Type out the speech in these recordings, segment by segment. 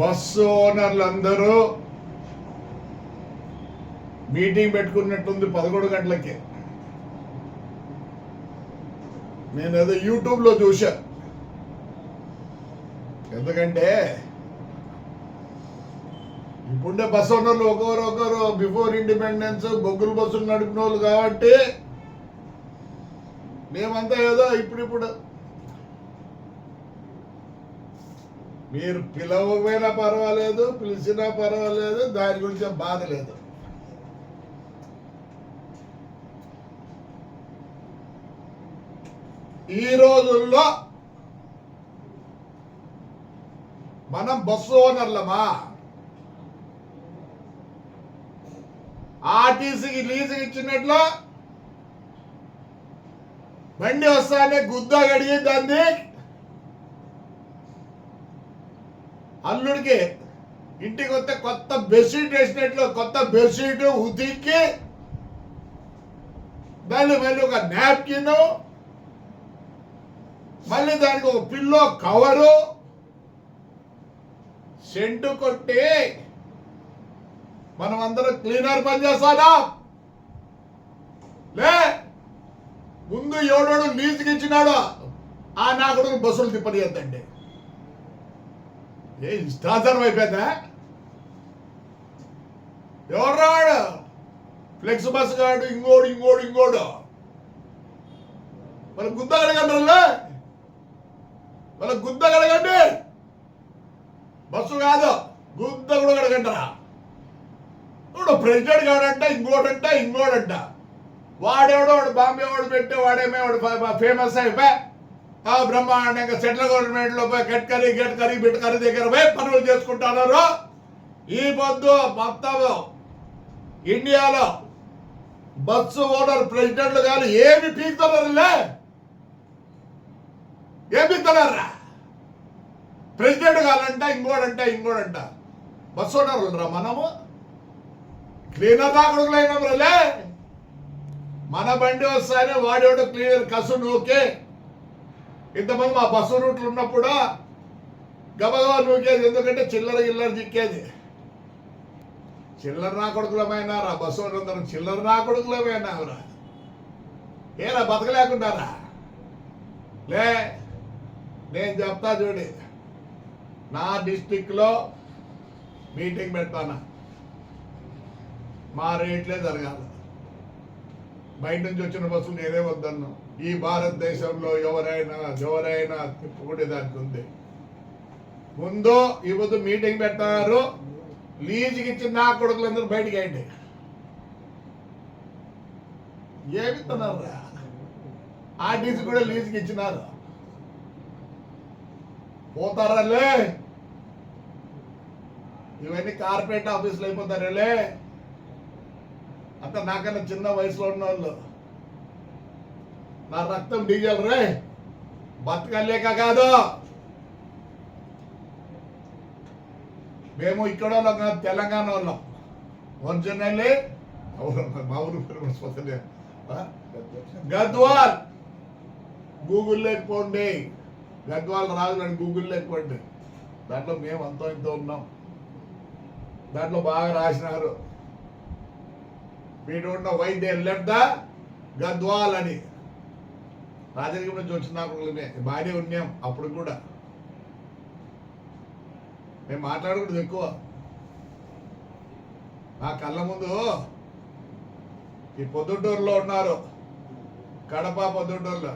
Bus ఓనర్లందరూ meeting పెట్టుకున్నట్టుంది 11 గంటలకి. నేను ఏదో యూట్యూబ్లో చూసా. ఎందుకంటే ఇప్పుడే బస్సు ఓనర్లు ఒకరు బిఫోర్ ఇండిపెండెన్స్ బొగ్గులు బస్సులు నడిపిన వాళ్ళు కాబట్టి మేమంతా ఏదో ఇప్పుడు మీరు పిలవకపోయినా పర్వాలేదు, పిలిచినా పర్వాలేదు, దాని గురించి బాధ లేదు. ఈ రోజుల్లో మనం బస్సు ఓనర్లమా? ఆర్టీసీకి లీజుకి ఇచ్చినట్లు బండి వస్తానే గుద్దా గడిగి దాన్ని అల్లుడికి ఇంటికి వస్తే కొత్త బెడ్షీట్ వేసినట్లు కొత్త బెడ్షీట్ ఉతికి దాన్ని మళ్ళీ ఒక నాప్కిన్, మళ్ళీ దానికి ఒక పిల్లో కవరు, సెంటు కొట్టి మనం అందరం క్లీనర్ పని చేస్తానా? లే, ముందు ఎవడోడు లీజుకి ఇచ్చినాడు ఆ నా కొడుకు బస్సులు తిప్పనియద్దండి. ఏ ఇష్టాచారం అయిపోయిందా? ఎవరు రాడు? ఫ్లెక్స్ బస్ గాడు, ఇంకోడు వాళ్ళ గుద్ద కడగండి, వాళ్ళ గుద్ద కడగండి. బస్సు కాదు, గుద్ద కూడా కడగంటారా? ఇప్పుడు ప్రెసిడెంట్ కాడంట, ఇంకోడంట. వాడెవడో వాడు బాంబే వాడు పెట్టే వాడేమే వాడు ఫేమస్ అయిపోయి బ్రహ్మాండంగా సెంట్రల్ గవర్నమెంట్ లో పోయి గడ్కరీ బిడ్కరీ దగ్గర పోయి పనులు చేసుకుంటున్నారు. ఈ పొద్దు మొత్తం ఇండియాలో బస్సు ఓనర్ ప్రెసిడెంట్లు కానీ ఏమి పీకుతున్నారులే, ఏం పీకుతున్నారా? ప్రెసిడెంట్ కావాలంట, ఇంకోడంట. బస్సు ఓనర్లు రా మనము? క్లీనర్ రాకూడదులే. మన బండి వస్తానే వాడేవాడు క్లీనర్ కసు నూకే. ఇంతమంది మా బస్సు రూట్లు ఉన్నప్పుడు గబగబా నూకేది. ఎందుకంటే చిల్లర చిక్కేది. చిల్లర నా కొడుకులమైనారా బస్సు అందరం? చిల్లర నా కొడుకులమైనారా? ఏరా బతకలేకుండారా? లే, నేను చెప్తా చూడి, నా డిస్టిక్లో మీటింగ్ పెడతానా, మా రేట్లే జరగాలి. బయట నుంచి వచ్చిన బస్సులు నేనే వద్దన్నా. ఈ భారతదేశంలో ఎవరైనా తిప్పుకునే దానికి ఉంది. ముందు ఈ పొద్దు మీటింగ్ పెట్టారు, లీజుకి ఇచ్చిన నా కొడుకులందరూ బయటికి అయ్యండి. ఏమిస్తున్నారా? ఆర్టీసీ కూడా లీజుకి ఇచ్చినారు, పోతారాలే. ఇవన్నీ కార్పొరేట్ ఆఫీసులు అయిపోతారేలే. అంత నాకన్నా చిన్న వయసులో ఉన్న వాళ్ళు. నా రక్తం డీజల్ రే, బతకలేక కాదు. మేము ఇక్కడ వాళ్ళం కాదు, తెలంగాణ వాళ్ళం. ఒరిజినల్లీ మా ఊరు గద్వాల్. గూగుల్ లేకపోండి, గద్వాల్ రాజు గూగుల్ లేకపోండి. దాంట్లో మేము అంతో ఇంతో ఉన్నాం. దాంట్లో బాగా రాసినారు, we don't know why they left the Gadwal అని. రాజకీయం నుంచి వచ్చిన బాగానే ఉన్నాం అప్పుడు కూడా. మేము మాట్లాడకూడదు ఎక్కువ. నా కళ్ళ ముందు ఈ పొద్దుటూరులో ఉన్నారు, కడప పొద్దుటూరులో.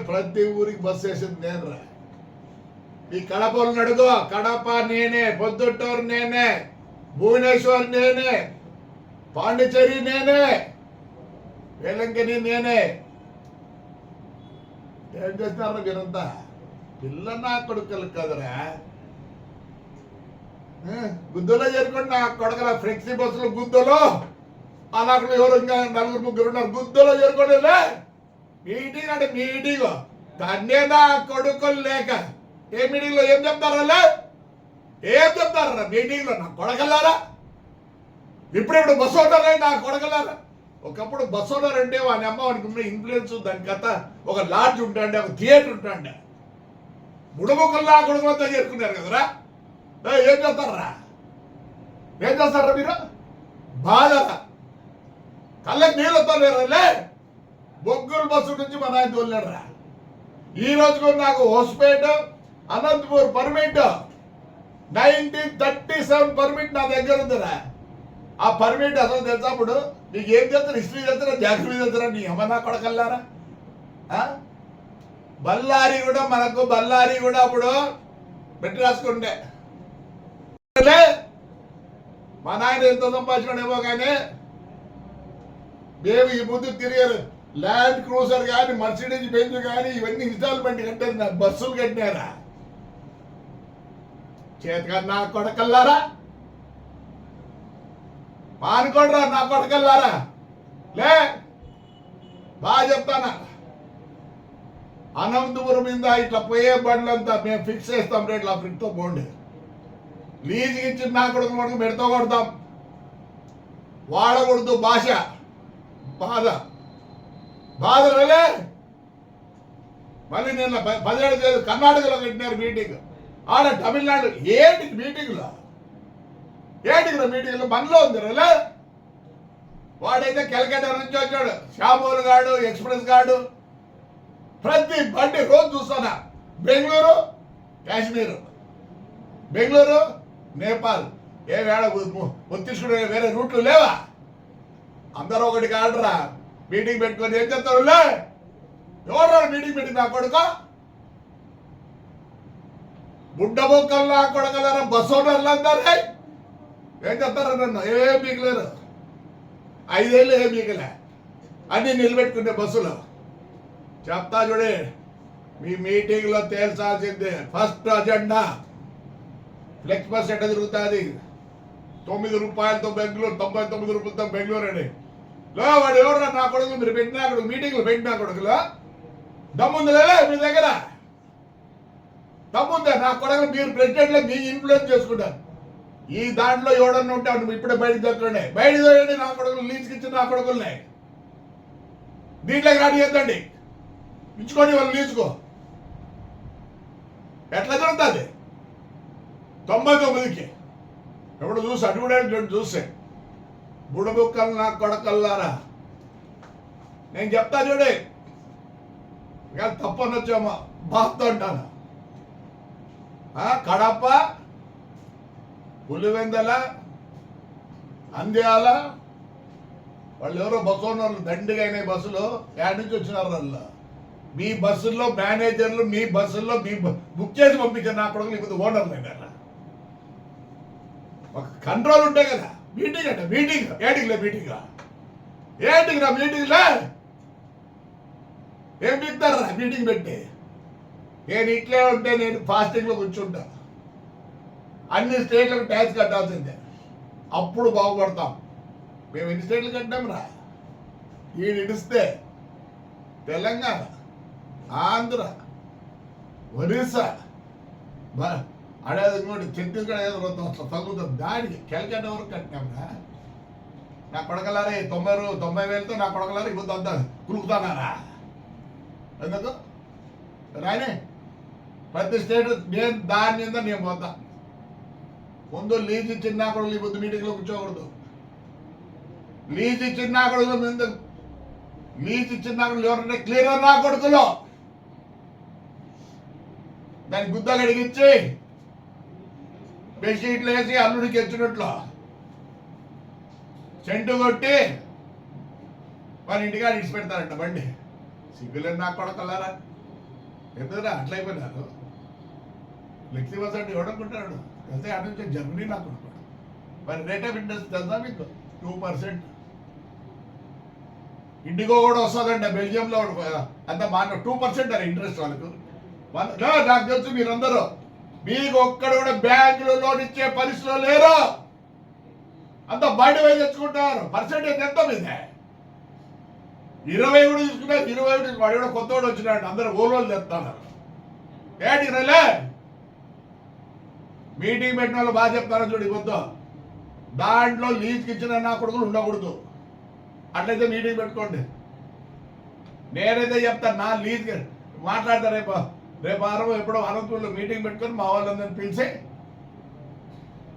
ప్రతి ఊరికి బస్సు వేసింది నేను రా. ఈ కడపలు నడుగు, కడప నేనే, పొద్దుటూరు నేనే, భువనేశ్వర్ నేనే, పాండిచేరి నేనే, వేలంకని నేనే. ఏం చేస్తున్నారు మీరంతా? పిల్ల నా కొడుకులు కదరా. గుద్దలో చేరుకోండి నా కొడుకుల ఫ్లెక్సీ బస్సులు గుద్దలో. అలాక్కడ ఎవరు ఇంకా 4-3 ఉన్నారు. గుద్దలో చేరుకోండి. మీటింగ్ అంటే మీటింగ్ దాన్నే నా కొడుకులు లేక. ఏ మీటింగ్ లో ఏం చెప్తారా? మీటింగ్ లో నా కొడకల్లారా? ఇప్పుడు బస్సు ఓనర్ నా కొడకల్లారా? ఒకప్పుడు బస్ ఓనర్ అంటే వాని అమ్మ వానికి ఉన్న ఇన్ఫ్లుయెన్స్, దాని కథ ఒక లాడ్జ్ ఉంటాండే, ఒక థియేటర్ ఉంటాండే. బుడబుక్కల్లా కొడుకులంతా చేరుకున్నారు కదరా. ఏం చేస్తారా మీరు? బాధ కళ్ళకి నీళ్ళు వస్తారా? బొగ్గుల బస్సు నుంచి మా నాయన తోలేడరా. ఈ రోజు కూడా నాకు హోస్పేట్ అనంతపూర్ పర్మిట్ 1937 పర్మిట్ నా దగ్గర ఉందిరా. ఆ పర్మిట్ అసలు తెలుసా? అప్పుడు నీకు ఏం చేస్తారు? హిస్టరీ చేస్తారా, జాగ్రఫీ చేస్తారా? నీ ఏమన్నా కొడకల్లారా? బళ్ళారి కూడా అప్పుడు పెట్టి రాసుకుంటే మా నాయన ఎంత సంపాదించాడేమో కానీ మేము ఈ ముందు తిరిగారు. ల్యాండ్ క్రూజర్ కానీ, మర్సిడీస్ బెంజ్ కానీ ఇవన్నీ ఇన్స్టాల్మెంట్ కట్టారు. నాకు బస్సులు కట్టినారా? చేతిగా నా కొడకల్లారా, మానుకోడరా నా కొడకల్లారా. బాగా చెప్తానా, అనంతపురం మీద ఇట్లా పోయే బండ్లంతా మేము ఫిక్స్ చేస్తాం రేట్లు. ఆ ఫ్రిడ్తో పోండి. లీజుకి ఇచ్చిన నా కొడుకు మనకు పెడతా కొడతాం. వాడకూడదు భాష. బాధలే. మళ్ళీ నిన్న 17 తేదీ కర్ణాటకలో కట్టినారు మీటింగ్. ఆడ తమిళనాడు ఏంటి మీటింగ్లో? మీటింగ్లో మనలో ఉంది రే. వాడైతే కలకత్తా నుంచి వచ్చాడు, శ్యామోల్ గాడు, ఎక్స్ప్రెస్ గాడు. ప్రతి బండి రోజు చూస్తానా. బెంగళూరు కాశ్మీర్, బెంగళూరు నేపాల్. ఏ వేళ తీసుకునే వేరే రూట్లు లేవా? అందరూ ఒకటి కాడరా. మీటింగ్ పెట్టుకొని ఏం చెప్తారు? ఎవరు మీటింగ్ పెట్టి నా కొడుక బుడ్డ బొక్కలు నా కొడగలరా. బస్సు ఓనర్లు అందరే ఏం చెప్తారా? నన్ను ఏం మిగిలేరు. 5 ఏళ్ళు ఏం మిగిలే అన్నీ నిలబెట్టుకునే బస్సులో. చెప్తా చూడే, మీ మీటింగ్లో తేల్చాల్సిందే. ఫస్ట్ అజెండా ఫ్లెక్స్ బస్ ఎట్ట తిరుగుతుంది? 9 రూపాయలతో బెంగళూరు, 99 రూపాయలతో బెంగళూరు అని. వాడు ఎవరు నా కొడుకులు? మీరు పెట్టినా కొడుకు, మీటింగ్లు పెట్టినా కొడుకులు దమ్ముందిలే మీ దగ్గర? దమ్ముందా నా కొడుకులు? మీరు ప్రెసిడెంట్లో మీ ఇన్ఫ్లుయెన్స్ చేసుకుంటారు. ఈ దాంట్లో ఎవడన్నా ఉంటే ఇప్పుడే బయటకు దొరకండి. బయటకు నా కొడుకులు లీజ్కి ఇచ్చిన నా కొడుకుల్ని దీంట్లోకి రెడీ చేద్దండి. ఇచ్చుకోండి వాళ్ళు లీజుకో. ఎట్లా జరుగుతుంది? 99కి ఎప్పుడు చూసి అడ్వర్టైజ్మెంట్ చూస్తే బుడబుక్కలు నా కొడకల్లారా. నేను చెప్తా చూడే, ఇక తప్పనొచ్చామో బాధతో అంటాను. కడప, పులివెందల, అంద్యాల వాళ్ళు ఎవరో బస్సు ఓనర్లు దండిగా అయినాయి. బస్సులో యాడ్ నుంచి వచ్చినారు. వాళ్ళు మీ బస్సుల్లో మేనేజర్లు, మీ బస్సుల్లో మీ బుక్ చేసి పంపించారు నా కొడుకులు. ఇప్పుడు ఓనర్లు అయినారా? ఒక కంట్రోల్ ఉంటాయి కదా. మీటింగ్ అంటే మీటింగ్ ఏటింగ్లే మీటింగ్లా ఏంటిరా? మీటింగ్లే ఏం పిక్తారా మీటింగ్ పెట్టి? నేను ఇట్లే ఉంటే నేను ఫాస్టింగ్లో కూర్చుంటా. అన్ని స్టేట్లకు ట్యాక్స్ కట్టాల్సిందే. అప్పుడు బాగుపడతాం. మేము ఎన్ని స్టేట్లు కట్టాం రా? ఈ ఇడిస్తే తెలంగాణ, ఆంధ్ర, ఒరిస్సా, అడేది ఇంకోటి ఛత్తీస్గఢ్ ఏదో తగ్గుతుంది. దానికి కెలకట్ట వరకు కట్టినాంరా. నా కొడకలారే 90 వేలతో నా కొడకలారే ఇప్పుడు అంతా కులుకుతానారా? ఎందుకు రానే? ప్రతి స్టేట్ నేను దాని మీద నేను పోతా. ముందు లీజ్ ఇచ్చిన నా కొడుకులు ఇప్పుడు మీటింగ్లో కూర్చోకూడదు. లీజ్ ఇచ్చిన నా కొడుకులు ముందు లీజ్ ఇచ్చిన నా కొడుకులు ఎవరంటే క్లియర్ నా కొడుకులు. దానికి గుద్ద కడిగించి బెడ్షీట్లు వేసి అల్లుడికి ఎచ్చినట్లు చెంటు కొట్టి వాళ్ళ ఇంటికి ఇడిచి పెడతారంట బండి. సిగ్గులేదు నా కొడకల్లారా. ఎందుకురా అట్లా అయిపోయినారు? ఫ్లెక్సీ బస్ అంటే ఎవడనుకుంటాడు? వెళ్తే అటు నుంచి జర్మనీ నాకు అనుకోండి. మరి రేట్ ఆఫ్ ఇంట్రెస్ట్ తెలుసా మీకు? 2%. ఇండిగో కూడా వస్తుందంట బెల్జియంలో. అంత మాన 2% అని ఇంట్రెస్ట్ వాళ్ళకు. నాకు తెలుసు మీరందరూ మీకు ఒక్కడు కూడా బ్యాంకులో లోన్ ఇచ్చే పరిస్థితిలో లేరు. అంత బయట పోయి తెచ్చుకుంటారు. పర్సెంటేజ్ ఎంత మీదే? 20 కూడా తీసుకున్నారు. 20 వాడు కూడా కొత్త వాడు వచ్చినాడు. అందరూ ఓలోళ్ళు తెస్తున్నారు. ఏంటి రైలే మీటింగ్ పెట్టిన వాళ్ళు బాగా చెప్తారని చూడు. కొత్త దాంట్లో లీజ్కి ఇచ్చిన నా కొడుకులు ఉండకూడదు. అట్లయితే మీటింగ్ పెట్టుకోండి. నేనైతే చెప్తాను నా లీజ్ మాట్లాడతా. రేపు వారం ఎప్పుడో అనంతపూర్లో మీటింగ్ పెట్టుకొని మా వాళ్ళందరినీ పిలిచి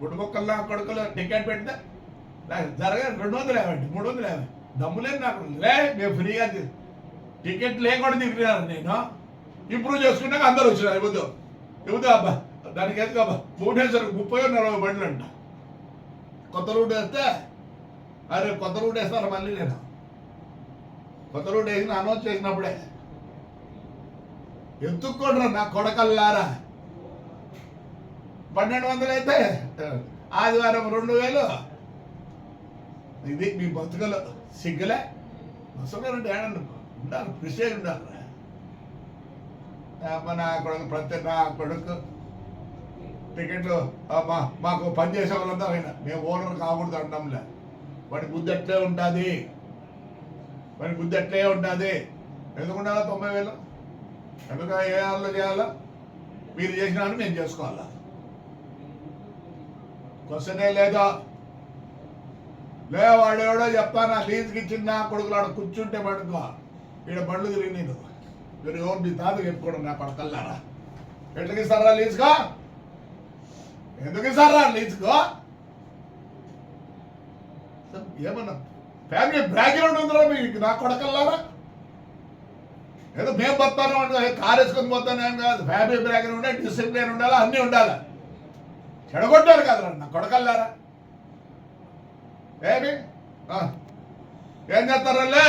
గుడ్డుకొక్కల్లా కొడుకులు టికెట్ పెడితే నాకు జరగదు 250 350 దమ్ములేదు నాకు లే మేము ఫ్రీగా టికెట్ లేకుండా తిరిగినారు నేను ఇంప్రూవ్ చేసుకున్నాక అందరూ వచ్చినారు ఇవ్వదు అబ్బా దానికి ఎందుకు అబ్బా భువనేశ్వర్ 30-40 బండ్లు అంట కొత్త రూట్ వేస్తే అరే కొత్త రూట్ వేస్తారు మళ్ళీ నేను కొత్త రూట్ వేసిన అనౌన్స్ చేసినప్పుడే ఎత్తుక్కోడరా నా కొడకల్లారా 1200 అయితే ఆదివారం 2000 ఇది మీ బతుకలు సిగ్గులే బస్సుగారంటే ఏడన్నా ఉండాలి ప్రిషేజ్ ఉండాలి నా కొడుకు నా కొడుకు టికెట్లు మాకు పని చేసే వాళ్ళంతా అయినా మేము ఓనర్ కాకూడదు అంటాంలే వాడి బుద్ధి అట్లే ఉంటుంది ఎందుకు ఉండాలా 90,000 ఎందుకు ఏ వాళ్ళు చేయాలా మీరు చేసినా మేము చేసుకోవాలా క్వశ్చనే లేదా వాడేవాడో చెప్తానా లీజుకి ఇచ్చిన కొడుకులు ఆడ కూర్చుంటే పడుకో ఈడ బండ్లు తిరిగి నేను మీరు ఎవరు మీ తాత చెప్పుకోవడం నా కొడకల్లారా ఎట్లకి ఇస్తారా లీజుకో ఎందుకు ఇస్తారా లీజుకో ఏమన్నా ఫ్యామిలీ బ్యాక్గ్రౌండ్ ఉందిరా మీకు నా కొడకల్లారా ఏదో మేము పోతాను అంటే కారు వేసుకొని పోతాను ఏం కాదు ఫ్యామిలీ బ్యాక్గ్రౌండ్ ఉండాలి డిసిప్లిన్ ఉండాలి అన్నీ ఉండాలి చెడగొట్టారు కదరా నా కొడకల్లారా ఏమి ఏం చేస్తారా